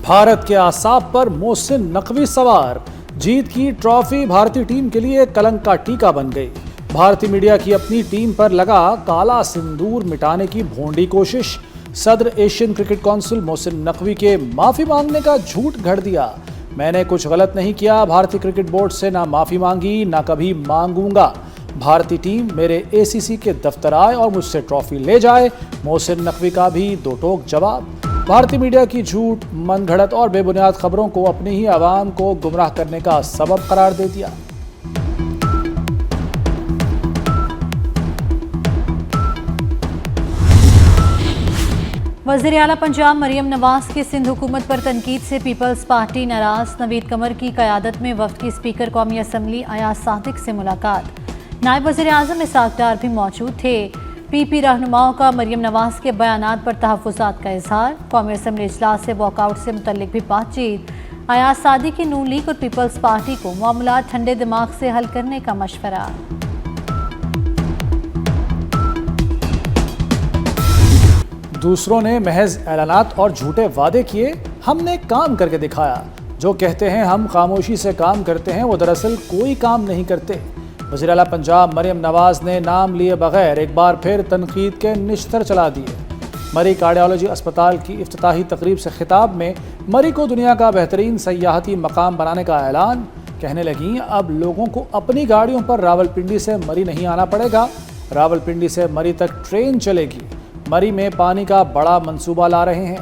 بھارت کے اعصاب پر محسن نقوی سوار، جیت کی ٹرافی بھارتی ٹیم کے لیے کلنک کا ٹیکا بن گئی۔ بھارتی میڈیا کی اپنی ٹیم پر لگا کالا سندور مٹانے کی بھونڈی کوشش۔ صدر Asian cricket council Mohsin Naqvi کے معافی مانگنے کا جھوٹ گھڑ دیا۔ میں نے کچھ غلط نہیں کیا، بھارتی کرکٹ بورڈ سے نہ معافی مانگی نہ کبھی مانگوں گا۔ بھارتی ٹیم میرے اے سی سی کے دفتر آئے اور مجھ سے ٹرافی لے جائے۔ محسن نقوی کا بھی دو ٹوک جواب۔ بھارتی میڈیا کی جھوٹ، من گھڑت اور بے بنیاد خبروں کو اپنی ہی عوام کو گمراہ کرنے کا سبب قرار دے دیا۔ وزیر اعلیٰ پنجاب مریم نواز کی سندھ حکومت پر تنقید سے پیپلز پارٹی ناراض۔ نوید قمر کی قیادت میں وفد کی اسپیکر قومی اسمبلی ایاز صادق سے ملاقات۔ نائب وزیر اعظم اسحاق ڈار بھی موجود تھے۔ پی پی رہنماؤں کا مریم نواز کے بیانات پر تحفظات کا اظہار۔ قومی اسمبلی اجلاس سے واک آؤٹ سے متعلق بھی بات چیت۔ ایاز صادق کی نون لیگ اور پیپلز پارٹی کو معاملات ٹھنڈے دماغ سے حل کرنے کا مشورہ۔ دوسروں نے محض اعلانات اور جھوٹے وعدے کیے، ہم نے کام کر کے دکھایا۔ جو کہتے ہیں ہم خاموشی سے کام کرتے ہیں، وہ دراصل کوئی کام نہیں کرتے۔ وزیر اعلیٰ پنجاب مریم نواز نے نام لیے بغیر ایک بار پھر تنقید کے نشتر چلا دیے۔ مری کارڈیالوجی اسپتال کی افتتاحی تقریب سے خطاب میں مری کو دنیا کا بہترین سیاحتی مقام بنانے کا اعلان۔ کہنے لگیں اب لوگوں کو اپنی گاڑیوں پر راولپنڈی سے مری نہیں آنا پڑے گا، راولپنڈی سے مری تک ٹرین چلے گی۔ مری میں پانی کا بڑا منصوبہ لا رہے ہیں۔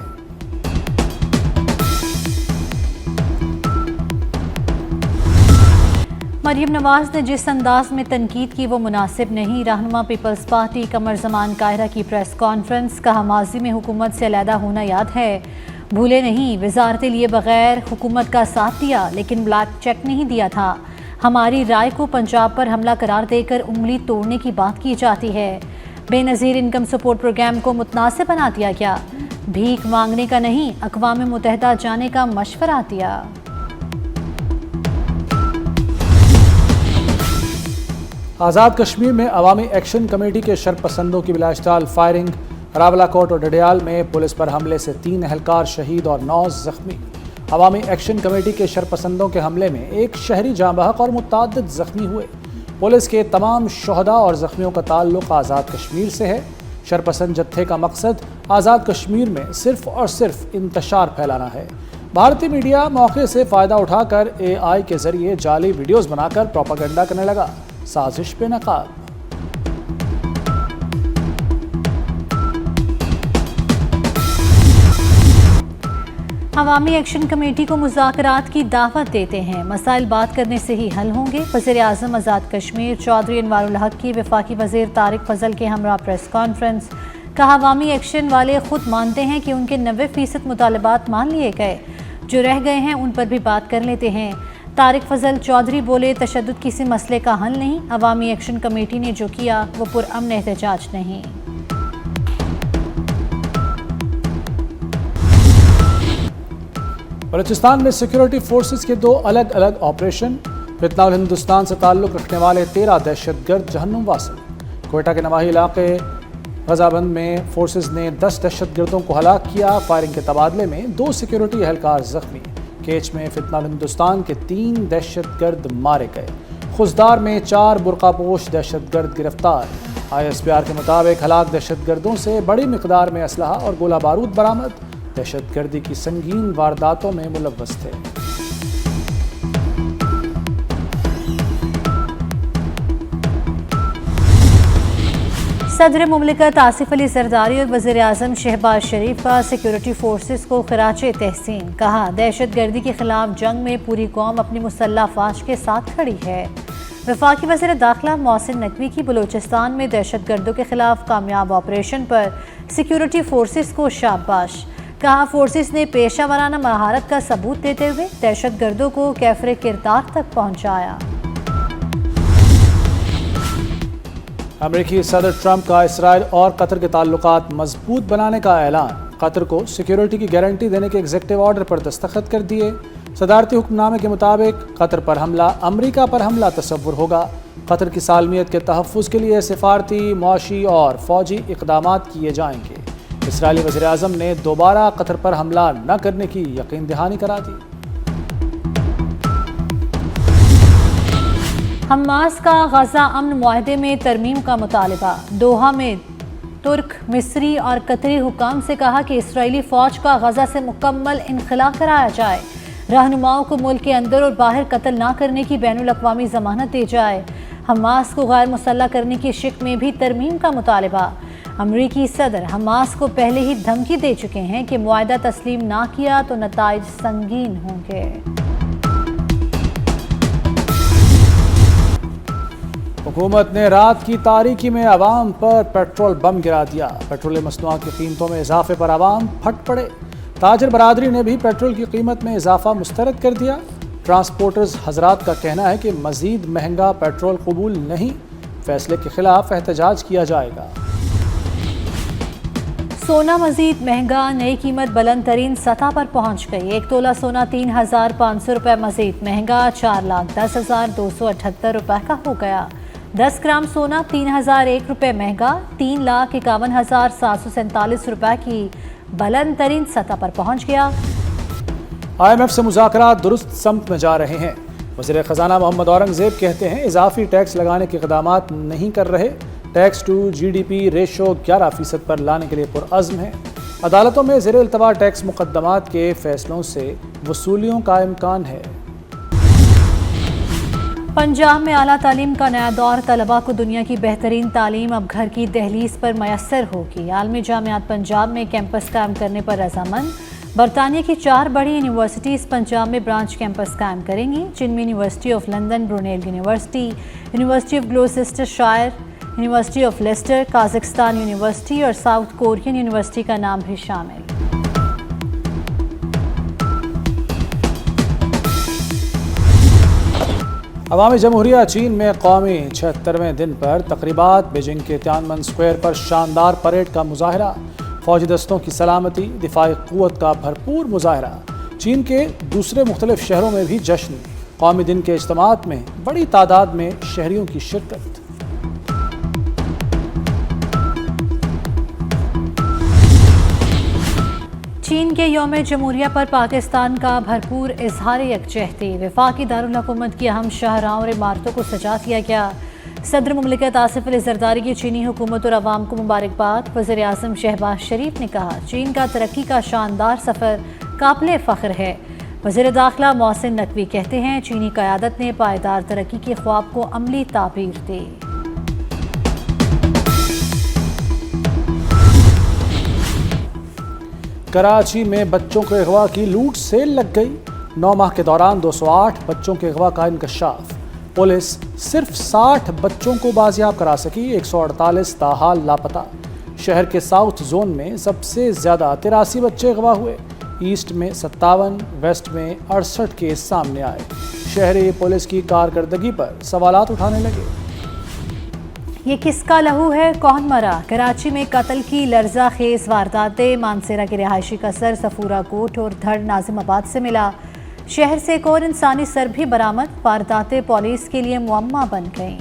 مریم نواز نے جس انداز میں تنقید کی وہ مناسب نہیں۔ رہنما پیپلز پارٹی قمر زمان قاہرہ کی پریس کانفرنس، کہا ماضی میں حکومت سے علیحدہ ہونا یاد ہے، بھولے نہیں۔ وزارتیں لیے بغیر حکومت کا ساتھ دیا لیکن بلیک چیک نہیں دیا تھا۔ ہماری رائے کو پنجاب پر حملہ قرار دے کر انگلی توڑنے کی بات کی جاتی ہے۔ بے نظیر انکم سپورٹ پروگرام کو متناسب بنا دیا گیا، بھیک مانگنے کا نہیں، اقوام متحدہ جانے کا مشورہ دیا۔ آزاد کشمیر میں عوامی ایکشن کمیٹی کے شرپسندوں کی بلاشتال فائرنگ۔ راولاکوٹ اور ڈڈیال میں پولیس پر حملے سے 3 اہلکار شہید اور 9 زخمی۔ عوامی ایکشن کمیٹی کے شرپسندوں کے حملے میں ایک شہری جاں بحق اور متعدد زخمی ہوئے۔ پولیس کے تمام شہداء اور زخمیوں کا تعلق آزاد کشمیر سے ہے۔ شرپسند جتھے کا مقصد آزاد کشمیر میں صرف اور صرف انتشار پھیلانا ہے۔ بھارتی میڈیا موقع سے فائدہ اٹھا کر اے آئی کے ذریعے جعلی ویڈیوز بنا کر پروپیگنڈا کرنے لگا۔ سازش پہ نقاب۔ عوامی ایکشن کمیٹی کو مذاکرات کی دعوت دیتے ہیں، مسائل بات کرنے سے ہی حل ہوں گے۔ وزیر اعظم آزاد کشمیر چودھری انوار الحق کی وفاقی وزیر طارق فضل کے ہمراہ پریس کانفرنس، کہا عوامی ایکشن والے خود مانتے ہیں کہ ان کے 90% مطالبات مان لیے گئے، جو رہ گئے ہیں ان پر بھی بات کر لیتے ہیں۔ طارق فضل چودھری بولے تشدد کسی مسئلے کا حل نہیں، عوامی ایکشن کمیٹی نے جو کیا وہ پرامن احتجاج نہیں۔ بلوچستان میں سیکورٹی فورسز کے 2 الگ الگ آپریشن۔ فتنہ الہندوستان سے تعلق رکھنے والے 13 دہشت گرد جہنم واصل۔ کوئٹہ کے نواحی علاقے غزابند میں فورسز نے 10 دہشت گردوں کو ہلاک کیا۔ فائرنگ کے تبادلے میں 2 سیکورٹی اہلکار زخمی۔ کیچ میں فتنہ الہندوستان کے 3 دہشت گرد مارے گئے۔ خزدار میں 4 برقع پوش دہشت گرد گرفتار۔ آئی ایس پی آر کے مطابق ہلاک دہشت گردوں سے بڑی مقدار میں اسلحہ اور گولہ بارود برآمد، دہشت گردی کی سنگین وارداتوں میں ملوث تھے۔ صدر مملکت آصف علی زرداری اور وزیر اعظم شہباز شریف کا سیکورٹی فورسز کو خراج تحسین، کہا دہشت گردی کے خلاف جنگ میں پوری قوم اپنی مسلح افواج کے ساتھ کھڑی ہے۔ وفاقی وزیر داخلہ محسن نقوی کی بلوچستان میں دہشت گردوں کے خلاف کامیاب آپریشن پر سیکورٹی فورسز کو شاباش، کہا فورسز نے پیشہ ورانہ مہارت کا ثبوت دیتے ہوئے دہشت گردوں کو کیفر کردار تک پہنچایا۔ امریکی صدر ٹرمپ کا اسرائیل اور قطر کے تعلقات مضبوط بنانے کا اعلان۔ قطر کو سیکیورٹی کی گارنٹی دینے کے ایگزیکٹو آرڈر پر دستخط کر دیے۔ صدارتی حکم نامے کے مطابق قطر پر حملہ امریکہ پر حملہ تصور ہوگا۔ قطر کی سالمیت کے تحفظ کے لیے سفارتی، معاشی اور فوجی اقدامات کیے جائیں گے۔ اسرائیلی وزیر اعظم نے دوبارہ قطر پر حملہ نہ کرنے کی یقین دہانی کرا دی۔ حماس کا غزہ امن معاہدے میں ترمیم کا مطالبہ۔ دوحہ میں ترک، مصری اور قطری حکام سے کہا کہ اسرائیلی فوج کا غزہ سے مکمل انخلا کرایا جائے، رہنماؤں کو ملک کے اندر اور باہر قتل نہ کرنے کی بین الاقوامی ضمانت دی جائے۔ حماس کو غیر مسلح کرنے کی شک میں بھی ترمیم کا مطالبہ۔ امریکی صدر حماس کو پہلے ہی دھمکی دے چکے ہیں کہ معاہدہ تسلیم نہ کیا تو نتائج سنگین ہوں گے۔ حکومت نے رات کی تاریکی میں عوام پر پیٹرول بم گرا دیا۔ پیٹرول مصنوعات کی قیمتوں میں اضافے پر عوام پھٹ پڑے۔ تاجر برادری نے بھی پیٹرول کی قیمت میں اضافہ مسترد کر دیا۔ ٹرانسپورٹرز حضرات کا کہنا ہے کہ مزید مہنگا پیٹرول قبول نہیں، فیصلے کے خلاف احتجاج کیا جائے گا۔ سونا مزید مہنگا، نئی قیمت بلند ترین سطح پر پہنچ گئی۔ 1 تولہ سونا 3,500 روپے مزید مہنگا، 4,10,278 روپے کا ہو گیا۔ 10 گرام سونا 3,001 روپے مہنگا، 3,51,747 روپے کی بلند ترین سطح پر پہنچ گیا۔ IMF سے مذاکرات درست سمت میں جا رہے ہیں۔ وزیر خزانہ محمد اورنگزیب کہتے ہیں اضافی ٹیکس لگانے کے اقدامات نہیں کر رہے، ٹیکس ٹو GDP ریشو 11% پر لانے کے لیے پرعزم ہے۔ عدالتوں میں زیر التوا ٹیکس مقدمات کے فیصلوں سے وصولیوں کا امکان ہے۔ پنجاب میں اعلیٰ تعلیم کا نیا دور، طلباء کو دنیا کی بہترین تعلیم اب گھر کی دہلیز پر میسر ہوگی۔ عالمی جامعات پنجاب میں کیمپس قائم کرنے پر رضامند۔ برطانیہ کی 4 بڑی یونیورسٹیز پنجاب میں برانچ کیمپس قائم کریں گی، جن میں university of London, Brunel university, university of Gloucestershire, university of Leicester, Kazakhstan university اور ساؤتھ کورین یونیورسٹی کا نام بھی شامل۔ عوامی جمہوریہ چین میں قومی 76ویں دن پر تقریبات، بیجنگ کے تیانمن اسکوائر پر شاندار پریڈ کا مظاہرہ، فوجی دستوں کی سلامتی، دفاعی قوت کا بھرپور مظاہرہ۔ چین کے دوسرے مختلف شہروں میں بھی جشن، قومی دن کے اجتماعات میں بڑی تعداد میں شہریوں کی شرکت۔ چین کے یوم جمہوریہ پر پاکستان کا بھرپور اظہار یکجہتی، وفاقی دارالحکومت کی اہم شاہراہوں اور عمارتوں کو سجا دیا گیا۔ صدر مملکت آصف علی زرداری کی چینی حکومت اور عوام کو مبارکباد۔ وزیر اعظم شہباز شریف نے کہا چین کا ترقی کا شاندار سفر قابل فخر ہے۔ وزیر داخلہ محسن نقوی کہتے ہیں چینی قیادت نے پائیدار ترقی کے خواب کو عملی تعبیر دی۔ کراچی میں بچوں کو اغوا کی لوٹ سیل لگ گئی۔ 9 ماہ کے دوران 208 بچوں کے اغوا کا انکشاف۔ پولیس صرف 60 بچوں کو بازیاب کرا سکی، 148 تاحال لاپتہ۔ شہر کے ساؤتھ زون میں سب سے زیادہ 83 بچے اغوا ہوئے، ایسٹ میں 57، ویسٹ میں 68 کیس سامنے آئے۔ شہری پولیس کی کارکردگی پر سوالات اٹھانے لگے۔ یہ کس کا لہو ہے، کون مرا؟ کراچی میں قتل کی لرزہ خیز وارداتیں، مانسیرا کے رہائشی کا سر صفورہ کوٹ اور دھڑ ناظم آباد سے ملا۔ شہر سے ایک اور انسانی سر بھی برآمد، وارداتیں پولیس کے لیے معمہ بن گئیں۔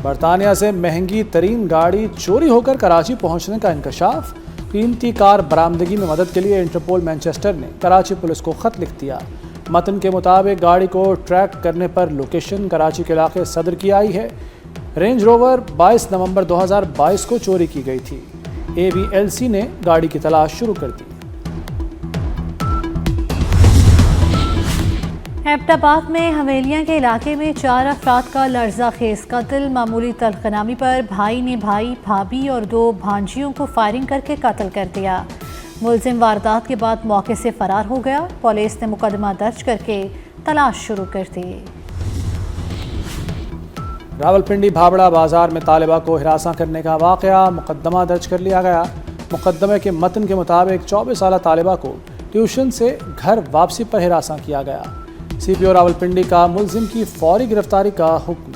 برطانیہ سے مہنگی ترین گاڑی چوری ہو کر کراچی پہنچنے کا انکشاف۔ قیمتی کار برآمدگی میں مدد کے لیے انٹرپول مانچسٹر نے کراچی پولیس کو خط لکھ دیا۔ متن کے مطابق گاڑی کو ٹریک کرنے پر لوکیشن کراچی کے علاقے صدر کی آئی ہے۔ رینج روور 22 نومبر 2022 کو چوری کی گئی تھی۔ AVLC نے گاڑی کی تلاش شروع کر دی۔ ایبٹ آباد میں حویلیاں کے علاقے میں 4 افراد کا لرزہ خیز قتل۔ معمولی تلخ نامی پر بھائی نے بھائی، بھابھی اور 2 بھانجیوں کو فائرنگ کر کے قتل کر دیا۔ ملزم واردات کے بعد موقع سے فرار ہو گیا۔ پولیس نے مقدمہ درج کر کے تلاش شروع کر دی۔ راولپنڈی بھابڑا بازار میں طالبہ کو ہراساں کرنے کا واقعہ، مقدمہ درج کر لیا گیا۔ مقدمے کے متن کے مطابق 24 سالہ طالبہ کو ٹیوشن سے گھر واپسی پر ہراساں کیا گیا۔ CPO راولپنڈی کا ملزم کی فوری گرفتاری کا حکم۔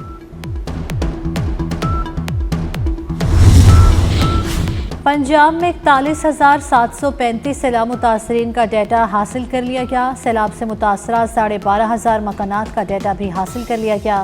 پنجاب میں 41,735 سیلاب متاثرین کا ڈیٹا حاصل کر لیا گیا۔ سیلاب سے متاثرہ 12,500 مکانات کا ڈیٹا بھی حاصل کر لیا گیا۔